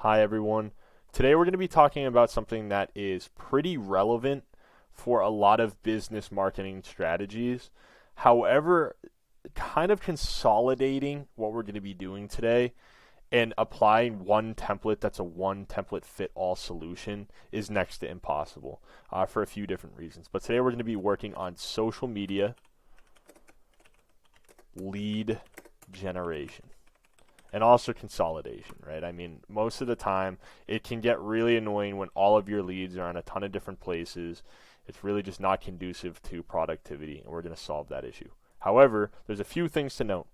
Hi everyone. Today we're going to be talking about something that is pretty relevant for a lot of business marketing strategies. However, kind of consolidating what we're going to be doing today and applying one template that's a one template fit all solution is next to impossible for a few different reasons. But today we're going to be working on social media lead generation. And also consolidation, right? I mean, most of the time, it can get really annoying when all of your leads are in a ton of different places. It's really just not conducive to productivity, and we're going to solve that issue. However, there's a few things to note.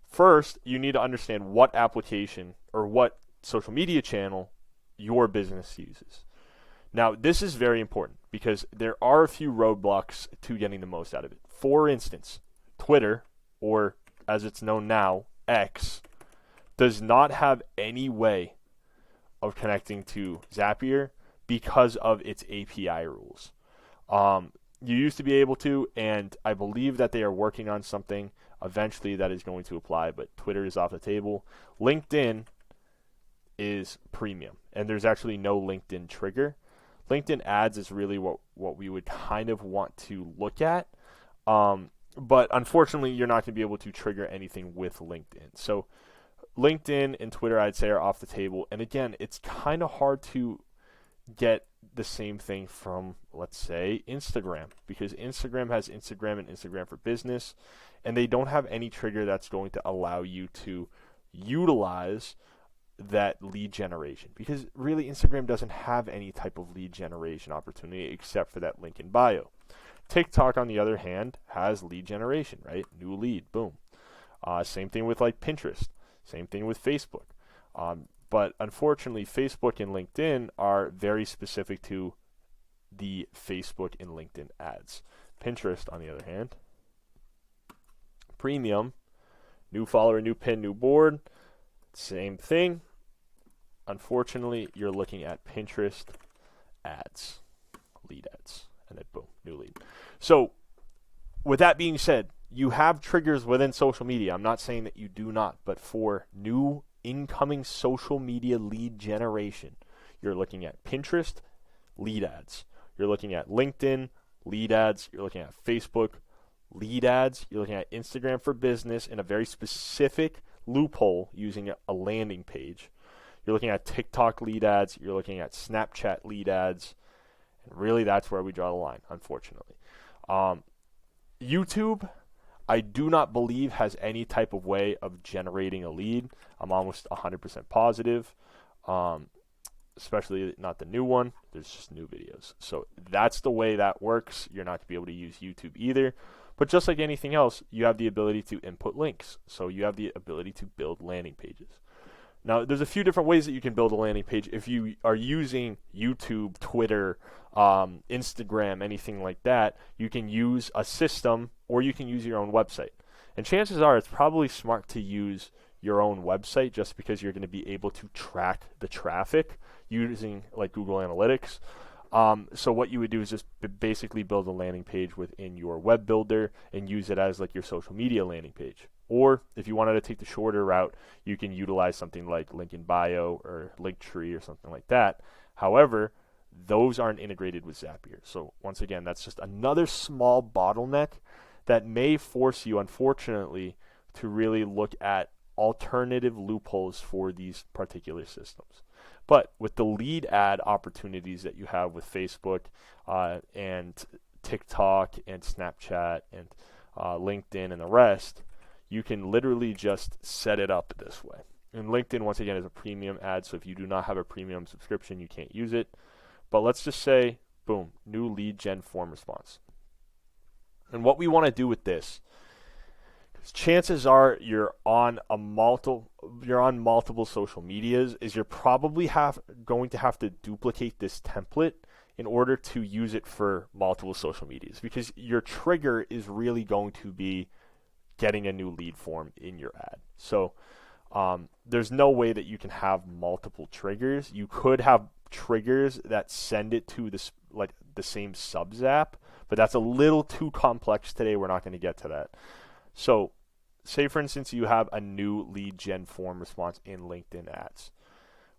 First, you need to understand what application or what social media channel your business uses. Now, this is very important because there are a few roadblocks to getting the most out of it. For instance, Twitter, or as it's known now, X, does not have any way of connecting to Zapier because of its API rules. You used to be able to, and I believe that they are working on something eventually that is going to apply, but Twitter is off the table. LinkedIn is premium, and there's actually no LinkedIn trigger. LinkedIn ads is really what we would kind of want to look at. But unfortunately, you're not going to be able to trigger anything with LinkedIn. So LinkedIn and Twitter, I'd say, are off the table. And again, it's kind of hard to get the same thing from, let's say, Instagram, because Instagram has Instagram and Instagram for Business, and they don't have any trigger that's going to allow you to utilize that lead generation, because really Instagram doesn't have any type of lead generation opportunity except for that link in bio. TikTok, on the other hand, has lead generation, right? New lead, boom. Same thing with like Pinterest. Same thing with Facebook. But unfortunately, Facebook and LinkedIn are very specific to the Facebook and LinkedIn ads. Pinterest, on the other hand, premium, new follower, new pin, new board, same thing. Unfortunately, you're looking at Pinterest ads, lead ads. And then boom, new lead. So with that being said, you have triggers within social media. I'm not saying that you do not, but for new incoming social media lead generation, you're looking at Pinterest lead ads. You're looking at LinkedIn lead ads. You're looking at Facebook lead ads. You're looking at Instagram for Business in a very specific loophole using a landing page. You're looking at TikTok lead ads. You're looking at Snapchat lead ads. And really, that's where we draw the line, unfortunately. YouTube, I do not believe, has any type of way of generating a lead. I'm almost 100% positive, especially not the new one. There's just new videos. So that's the way that works. You're not going to be able to use YouTube either. But just like anything else, you have the ability to input links. So you have the ability to build landing pages. Now, there's a few different ways that you can build a landing page. If you are using YouTube, Twitter, Instagram, anything like that, you can use a system or you can use your own website. And chances are it's probably smart to use your own website just because you're going to be able to track the traffic using like Google Analytics. So what you would do is just basically build a landing page within your web builder and use it as like your social media landing page. Or if you wanted to take the shorter route, you can utilize something like link in bio or Linktree or something like that. However, those aren't integrated with Zapier. So once again, that's just another small bottleneck that may force you, unfortunately, to really look at alternative loopholes for these particular systems. But with the lead ad opportunities that you have with Facebook and TikTok and Snapchat and LinkedIn and the rest, you can literally just set it up this way. And LinkedIn, once again, is a premium ad, so if you do not have a premium subscription, you can't use it. But let's just say, boom, new lead gen form response. And what we want to do with this, because chances are you're on multiple social medias, is you're probably going to have to duplicate this template in order to use it for multiple social medias, because your trigger is really going to be getting a new lead form in your ad. So there's no way that you can have multiple triggers. You could have triggers that send it to this like the same subs app, but that's a little too complex today. We're not going to get to that. So say for instance you have a new lead gen form response in LinkedIn ads.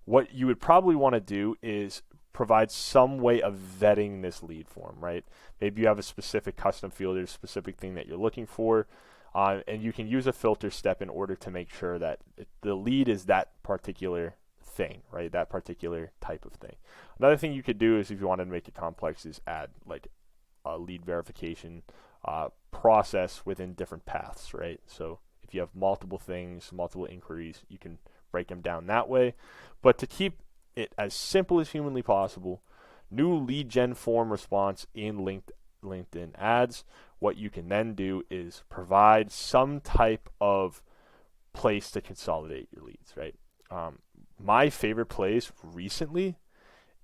What you would probably want to do is provide some way of vetting this lead form, right? Maybe you have a specific custom field or a specific thing that you're looking for, and you can use a filter step in order to make sure that the lead is that particular thing, right? That particular type of thing. Another thing you could do is, if you wanted to make it complex, is add like a lead verification process within different paths, right? So if you have multiple things, multiple inquiries, you can break them down that way. But to keep it as simple as humanly possible, new lead gen form response in LinkedIn ads, what you can then do is provide some type of place to consolidate your leads, right? My favorite place recently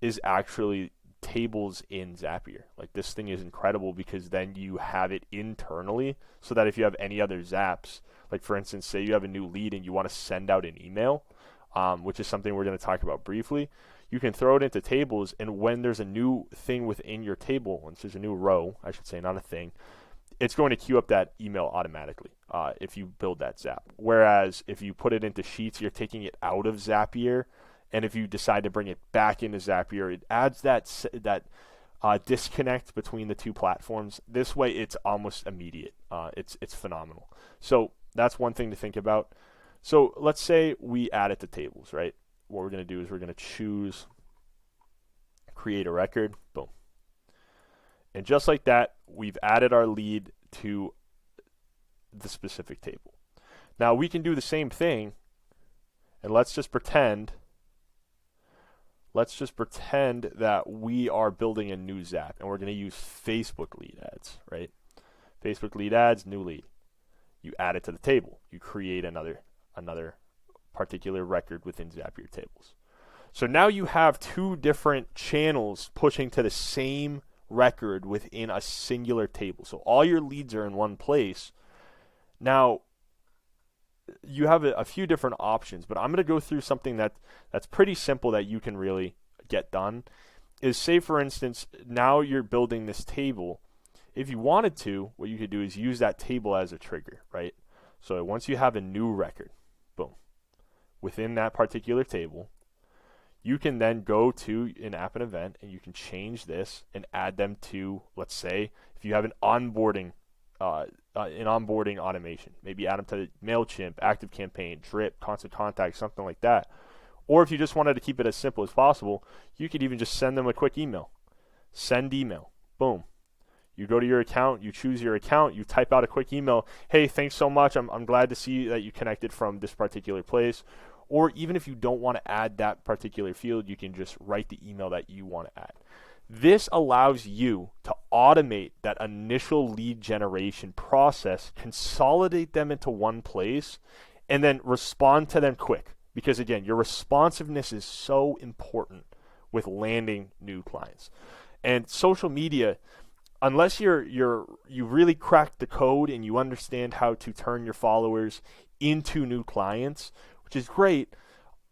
is actually tables in Zapier. Like, this thing is incredible because then you have it internally, so that if you have any other Zaps, like for instance, say you have a new lead and you want to send out an email, which is something we're going to talk about briefly, you can throw it into tables, and when there's a new thing within your table, once there's a new row, I should say, not a thing, it's going to queue up that email automatically if you build that Zap. Whereas if you put it into Sheets, you're taking it out of Zapier, and if you decide to bring it back into Zapier, it adds that disconnect between the two platforms. This way, it's almost immediate. It's phenomenal. So that's one thing to think about. So let's say we add it to tables, right? What we're going to do is we're going to choose create a record. Boom. And just like that, we've added our lead to the specific table. Now we can do the same thing, and let's just pretend that we are building a new Zap, and we're going to use Facebook lead ads, right? Facebook lead ads, new lead. You add it to the table. You create another particular record within Zapier tables. So now you have two different channels pushing to the same record within a singular table. So all your leads are in one place. Now you have a few different options, but I'm going to go through something that's pretty simple that you can really get done. Is, say for instance, now you're building this table. If you wanted to, what you could do is use that table as a trigger, right? So once you have a new record, boom, within that particular table, you can then go to an app and event, and you can change this and add them to, let's say, if you have an onboarding automation, maybe add them to MailChimp, ActiveCampaign, Drip, Constant Contact, something like that. Or if you just wanted to keep it as simple as possible, you could even just send them a quick email. Send email. Boom. You go to your account, you choose your account, you type out a quick email. Hey, thanks so much. I'm glad to see that you connected from this particular place. Or even if you don't want to add that particular field, you can just write the email that you want to add. This allows you to automate that initial lead generation process, consolidate them into one place, and then respond to them quick. Because again, your responsiveness is so important with landing new clients. And social media, unless you really crack the code and you understand how to turn your followers into new clients, which is great,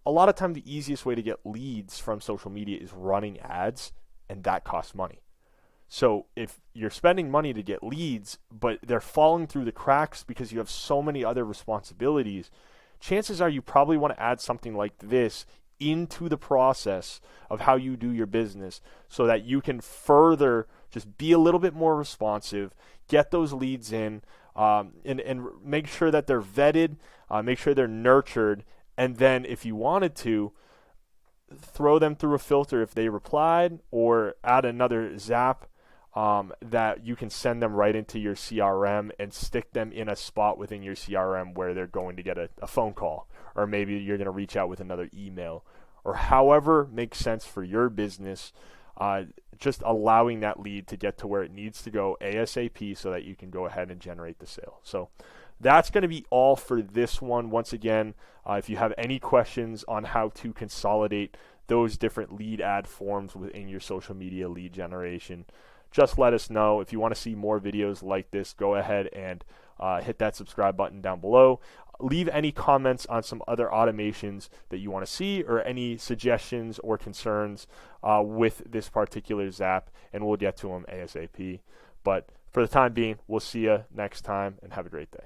a lot of time the easiest way to get leads from social media is running ads, and that costs money. So if you're spending money to get leads, but they're falling through the cracks because you have so many other responsibilities, chances are you probably want to add something like this into the process of how you do your business so that you can further just be a little bit more responsive, get those leads in, and make sure that they're vetted, make sure they're nurtured, and then if you wanted to, throw them through a filter if they replied, or add another Zap that you can send them right into your CRM and stick them in a spot within your CRM where they're going to get a phone call, or maybe you're going to reach out with another email, or however makes sense for your business. Just allowing that lead to get to where it needs to go ASAP so that you can go ahead and generate the sale. So that's going to be all for this one. Once again, if you have any questions on how to consolidate those different lead ad forms within your social media lead generation, just let us know. If you want to see more videos like this, go ahead and hit that subscribe button down below. Leave any comments on some other automations that you want to see, or any suggestions or concerns with this particular Zap, and we'll get to them ASAP. But for the time being, we'll see you next time, and have a great day.